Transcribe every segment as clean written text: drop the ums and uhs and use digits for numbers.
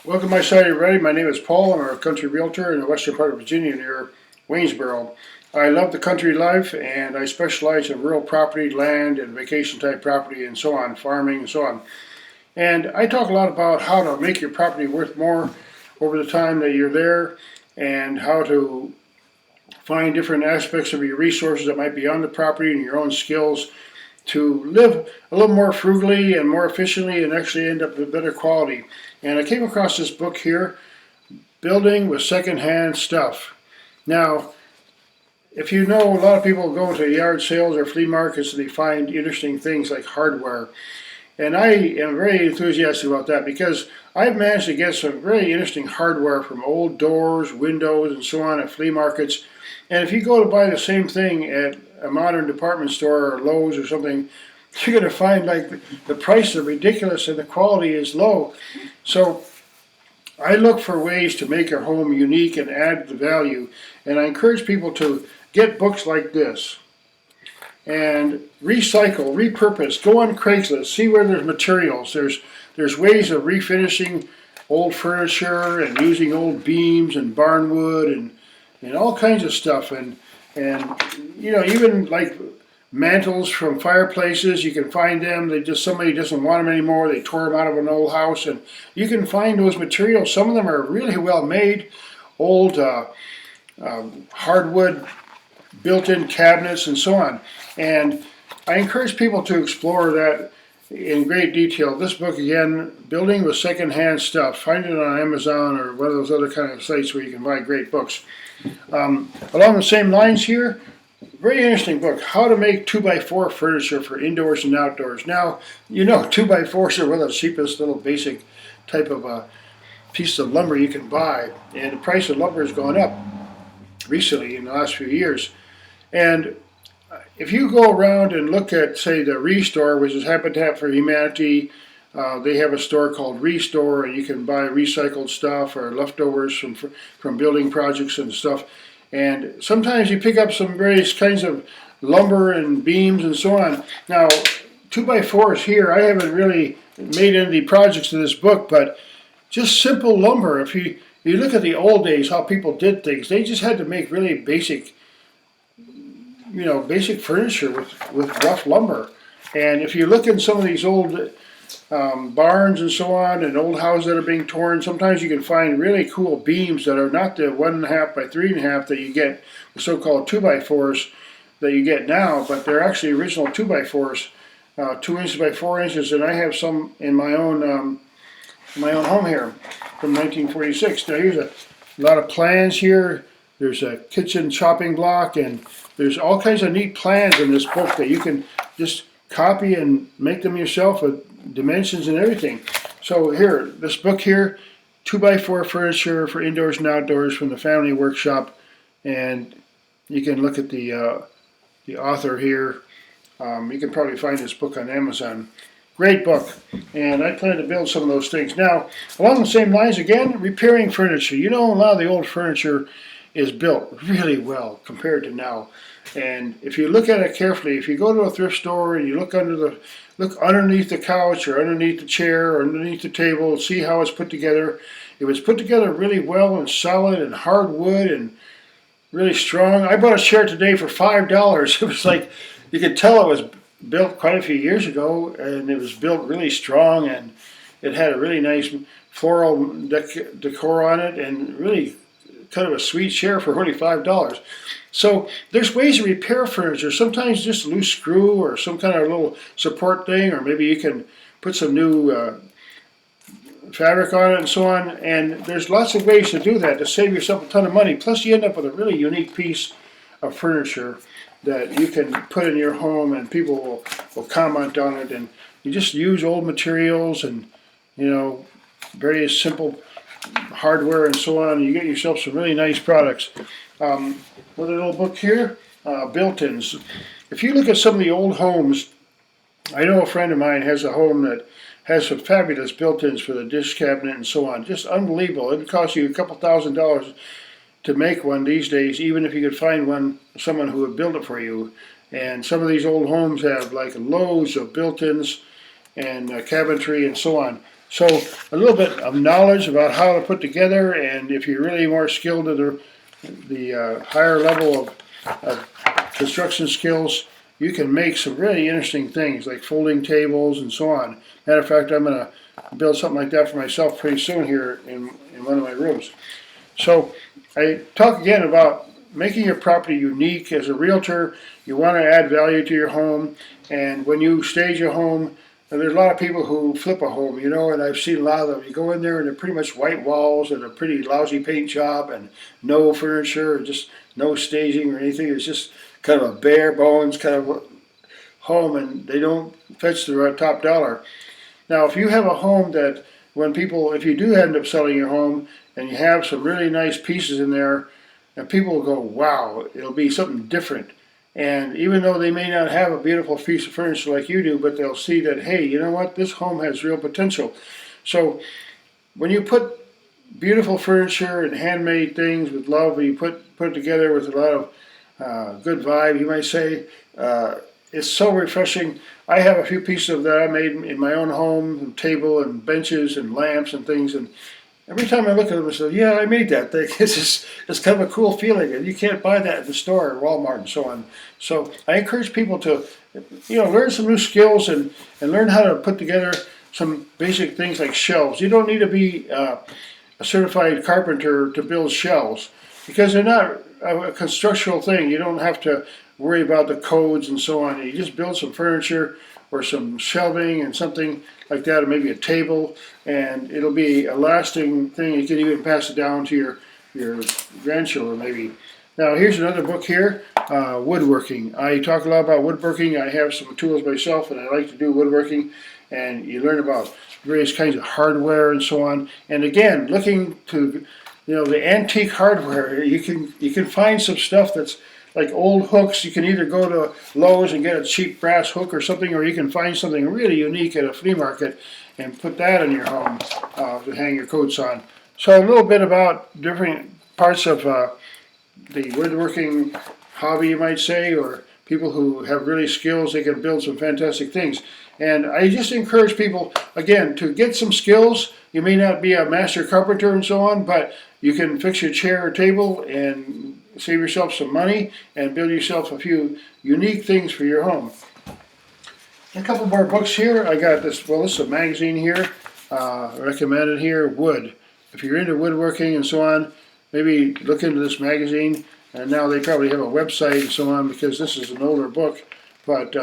Welcome to my site, everybody. My name is Paul. I'm a country realtor in the western part of Virginia near Waynesboro. I love the country life, and I specialize in rural property, land, and vacation type property, and so on, farming, and so on. And I talk a lot about how to make your property worth more over the time that you're there, and how to find different aspects of your resources that might be on the property and your own skills to live a little more frugally and more efficiently and actually end up with better quality. And I came across this book here, Building with Secondhand Stuff. Now, if you know, a lot of people go to yard sales or flea markets and they find interesting things like hardware. And I am very enthusiastic about that because I've managed to get some very interesting hardware from old doors, windows, and so on at flea markets. And if you go to buy the same thing at a modern department store or Lowe's or something, you're going to find like the prices are ridiculous and the quality is low. So I look for ways to make your home unique and add the value. And I encourage people to get books like this and recycle, repurpose, go on Craigslist, see where there's materials. There's ways of refinishing old furniture and using old beams and barn wood and all kinds of stuff. And you know, even like mantles from fireplaces, you can find them. Somebody doesn't want them anymore. They tore them out of an old house, and you can find those materials. Some of them are really well made, old hardwood built-in cabinets and so on. And I encourage people to explore that in great detail. This book again, Building with Secondhand Stuff. Find it on Amazon or one of those other kind of sites where you can buy great books. Along the same lines here, very interesting book, How to Make 2x4 Furniture for Indoors and Outdoors. Now, you know 2x4s are one of the cheapest little basic type of piece of lumber you can buy. And the price of lumber has gone up recently in the last few years. And if you go around and look at, say, the Restore, which is Habitat for Humanity, they have a store called Restore, and you can buy recycled stuff or leftovers from building projects and stuff. And sometimes you pick up some various kinds of lumber and beams and so on. Now, 2x4s here, I haven't really made any projects in this book, but just simple lumber. If you look at the old days, how people did things, they just had to make really basic, basic furniture with rough lumber. And if you look in some of these old barns and so on, and old houses that are being torn, sometimes you can find really cool beams that are not the 1.5 by 3.5 that you get, the so-called 2x4s that you get now, but they're actually original 2x4s, 2 inches by 4 inches, and I have some in my own home here from 1946. Now here's a lot of plans here. There's a kitchen chopping block, and there's all kinds of neat plans in this book that you can just copy and make them yourself with dimensions and everything. So here, this book here, 2x4 Furniture for Indoors and Outdoors from the Family Workshop, and you can look at the author here. You can probably find this book on Amazon. Great book, and I plan to build some of those things. Now, along the same lines again, repairing furniture. You know, a lot of the old furniture is built really well compared to now. And if you look at it carefully, if you go to a thrift store and you look underneath the couch or underneath the chair or underneath the table, see how it's put together. If it's put together really well and solid and hardwood and really strong. I bought a chair today for $5. It was like, you could tell it was built quite a few years ago, and it was built really strong, and it had a really nice floral decor on it, and really kind of a sweet chair for only $5. So there's ways to repair furniture. Sometimes just a loose screw or some kind of little support thing, or maybe you can put some new fabric on it and so on. And there's lots of ways to do that to save yourself a ton of money. Plus you end up with a really unique piece of furniture that you can put in your home, and people will comment on it. And you just use old materials and, various simple hardware and so on, and you get yourself some really nice products. With a little book here, built-ins. If you look at some of the old homes, I know a friend of mine has a home that has some fabulous built-ins for the dish cabinet and so on. Just unbelievable. It would cost you a couple $1,000s to make one these days, even if you could find someone who would build it for you. And some of these old homes have like loads of built-ins and cabinetry and so on. So a little bit of knowledge about how to put together, and if you're really more skilled at the higher level of construction skills, you can make some really interesting things like folding tables and so on. Matter of fact, I'm going to build something like that for myself pretty soon here in one of my rooms. So I talk again about making your property unique. As a realtor, you want to add value to your home, and when you stage a home, and there's a lot of people who flip a home, and I've seen a lot of them. You go in there and they're pretty much white walls and a pretty lousy paint job and no furniture and just no staging or anything. It's just kind of a bare bones kind of home, and they don't fetch the top dollar. Now, if you have a home that if you do end up selling your home and you have some really nice pieces in there, and people will go, wow, it'll be something different. And even though they may not have a beautiful piece of furniture like you do, but they'll see that, hey, you know what, this home has real potential. So when you put beautiful furniture and handmade things with love, you put it together with a lot of good vibe, you might say, it's so refreshing. I have a few pieces of that I made in my own home, table and benches and lamps and things, and every time I look at them, I say, yeah, I made that thing. It's kind of a cool feeling, and you can't buy that in the store or Walmart and so on. So I encourage people to, learn some new skills and learn how to put together some basic things like shelves. You don't need to be a certified carpenter to build shelves because they're not a constructional thing. You don't have to worry about the codes and so on. You just build some furniture or some shelving and something like that, or maybe a table, and it'll be a lasting thing. You can even pass it down to your grandchildren maybe. Now here's another book here, woodworking. I talk a lot about woodworking. I have some tools myself, and I like to do woodworking, and you learn about various kinds of hardware and so on. And again, looking to the antique hardware, you can find some stuff that's like old hooks. You can either go to Lowe's and get a cheap brass hook or something, or you can find something really unique at a flea market and put that in your home to hang your coats on. So a little bit about different parts of the woodworking hobby, you might say, or people who have really skills. They can build some fantastic things. And I just encourage people, again, to get some skills. You may not be a master carpenter and so on, but you can fix your chair or table and save yourself some money and build yourself a few unique things for your home. A couple more books here. I got this, this is a magazine here, recommended here, Wood. If you're into woodworking and so on, maybe look into this magazine. And now they probably have a website and so on because this is an older book. But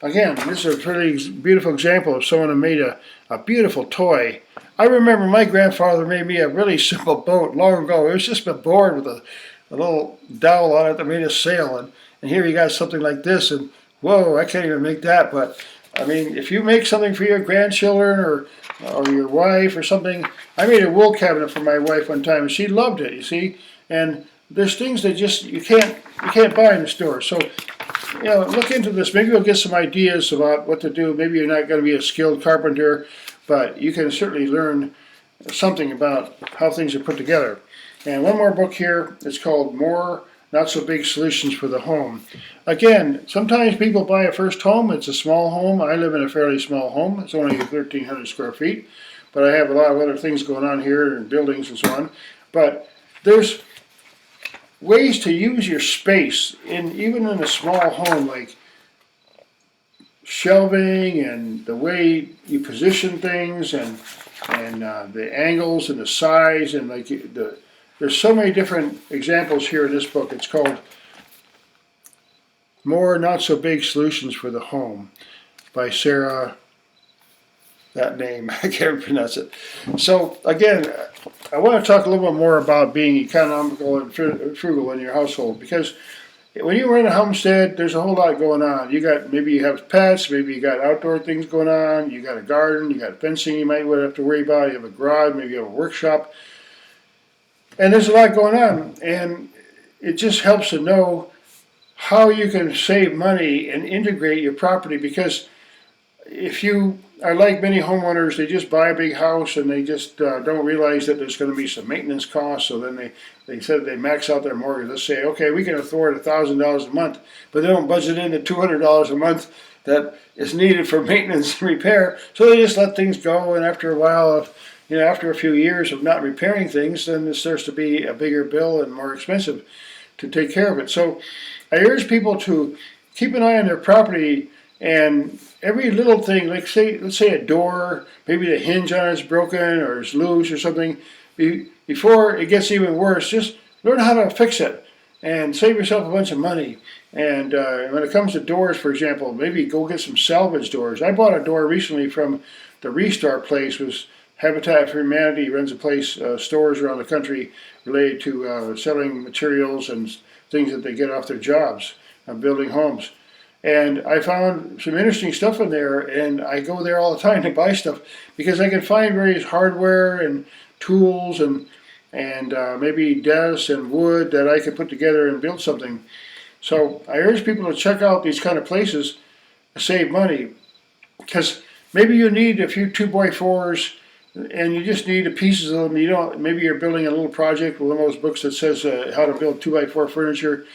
again, this is a pretty beautiful example of someone who made a beautiful toy. I remember my grandfather made me a really simple boat long ago. It was just a board with a little dowel on it that made a sail. And here you got something like this, and whoa, I can't even make that. But I mean, if you make something for your grandchildren or your wife or something, I made a wool cabinet for my wife one time, and she loved it. You see, and there's things that just you can't buy in the store. So look into this. Maybe you'll get some ideas about what to do. Maybe you're not going to be a skilled carpenter, but you can certainly learn something about how things are put together. And one more book here. It's called More Not So Big Solutions for the Home. Again, sometimes people buy a first home. It's a small home. I live in a fairly small home. It's only 1,300 square feet, but I have a lot of other things going on here and buildings and so on. But there's ways to use your space even in a small home, like shelving and the way you position things and the angles and the size and there's so many different examples here in this book. It's called More Not So Big Solutions for the Home by Sarah, that name, I can't pronounce it. So again, I want to talk a little bit more about being economical and frugal in your household, because when you run a homestead, there's a whole lot going on. Maybe you have pets, maybe you got outdoor things going on, you got a garden, you got fencing you might have to worry about, you have a garage, maybe you have a workshop. And there's a lot going on, and it just helps to know how you can save money and integrate your property, because if you are like many homeowners, they just buy a big house and they just don't realize that there's going to be some maintenance costs, so then they said they max out their mortgage. Let's say, okay, we can afford $1,000 a month, but they don't budget in the $200 a month that is needed for maintenance and repair. So they just let things go, and after a while, after a few years of not repairing things, then it starts to be a bigger bill and more expensive to take care of it. So I urge people to keep an eye on their property, and every little thing, like let's say a door, maybe the hinge on it's broken or it's loose or something, before it gets even worse, just learn how to fix it and save yourself a bunch of money. And when it comes to doors, for example, maybe go get some salvage doors. I bought a door recently from the Restart place. Was Habitat for Humanity runs a place, stores around the country related to selling materials and things that they get off their jobs, building homes. And I found some interesting stuff in there, and I go there all the time to buy stuff because I can find various hardware and tools and maybe desks and wood that I can put together and build something. So I urge people to check out these kind of places to save money, because maybe you need a few 2x4s and you just need the pieces of them. You don't. Maybe you're building a little project with one of those books that says how to build 2x4 furniture.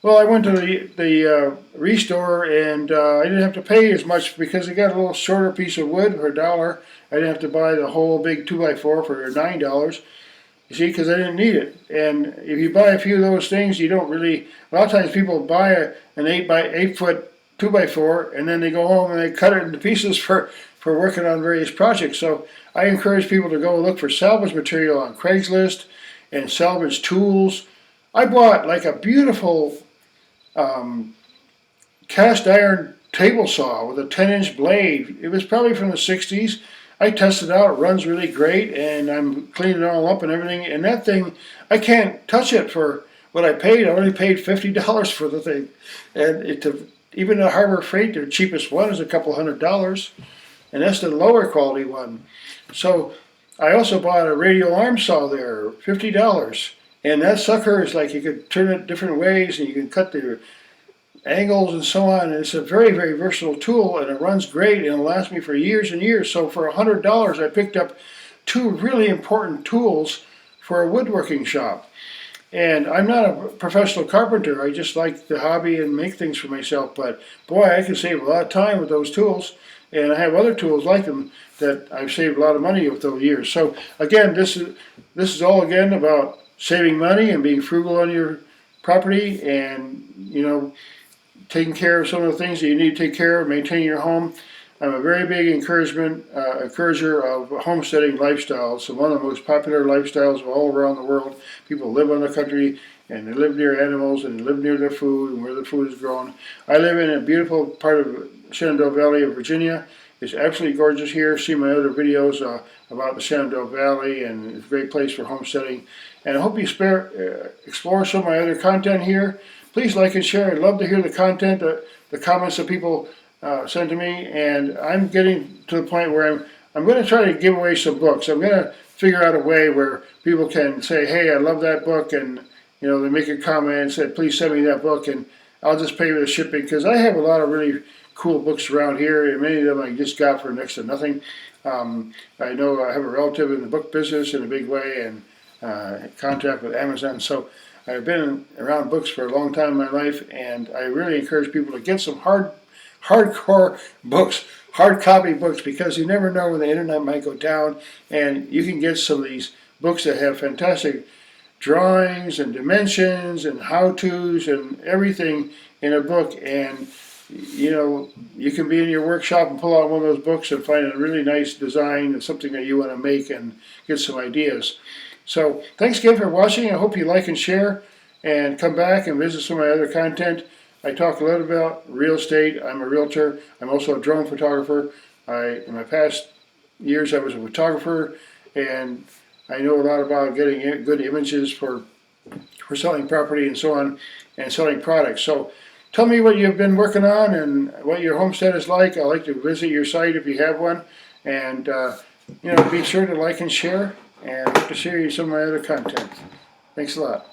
Well, I went to the Restore, and I didn't have to pay as much because they got a little shorter piece of wood for $1. I didn't have to buy the whole big 2x4 for $9. You see, because I didn't need it. And if you buy a few of those things, you don't really. A lot of times people buy an 8 foot 2x4, and then they go home and they cut it into pieces for working on various projects. So I encourage people to go look for salvage material on Craigslist and salvage tools. I bought like a beautiful cast iron table saw with a 10-inch blade. It was probably from the 60s. I tested it out. It runs really great, and I'm cleaning it all up and everything. And that thing, I can't touch it for what I paid. I only paid $50 for the thing. And even the Harbor Freight, their cheapest one, is a couple $100. And that's the lower quality one. So I also bought a radial arm saw there, $50. And that sucker is like you could turn it different ways, and you can cut the angles and so on. And it's a very, very versatile tool, and it runs great, and it'll last me for years and years. So for $100, I picked up two really important tools for a woodworking shop. And I'm not a professional carpenter. I just like the hobby and make things for myself. But boy, I can save a lot of time with those tools. And I have other tools like them that I've saved a lot of money with over the years. So again, this is all again about saving money and being frugal on your property, and taking care of some of the things that you need to take care of, maintaining your home. I'm a very big encourager of homesteading lifestyles. So one of the most popular lifestyles all around the world. People live on the country, and they live near animals, and they live near their food and where the food is grown. I live in a beautiful part of Shenandoah Valley of Virginia. It's absolutely gorgeous here. See my other videos about the Shenandoah Valley, and it's a great place for homesteading. And I hope you explore some of my other content here. Please like and share. I'd love to hear the content, the comments that people send to me. And I'm getting to the point where I'm going to try to give away some books. I'm going to figure out a way where people can say, hey, I love that book, and they make a comment and say, please send me that book, and I'll just pay for the shipping, because I have a lot of really cool books around here, and many of them I just got for next to nothing. I know I have a relative in the book business in a big way, and contract with Amazon. So I've been around books for a long time in my life, and I really encourage people to get some hardcore books, hard copy books, because you never know when the internet might go down, and you can get some of these books that have fantastic drawings and dimensions and how-tos and everything in a book. And you can be in your workshop and pull out one of those books and find a really nice design of something that you want to make and get some ideas. So thanks again for watching. I hope you like and share, and come back and visit some of my other content. I talk a lot about real estate. I'm a realtor. I'm also a drone photographer. In my past years I was a photographer, and I know a lot about getting good images for selling property and so on, and selling products. So tell me what you've been working on and what your homestead is like. I'd like to visit your site if you have one. And be sure to like and share, and hope to share you some of my other content. Thanks a lot.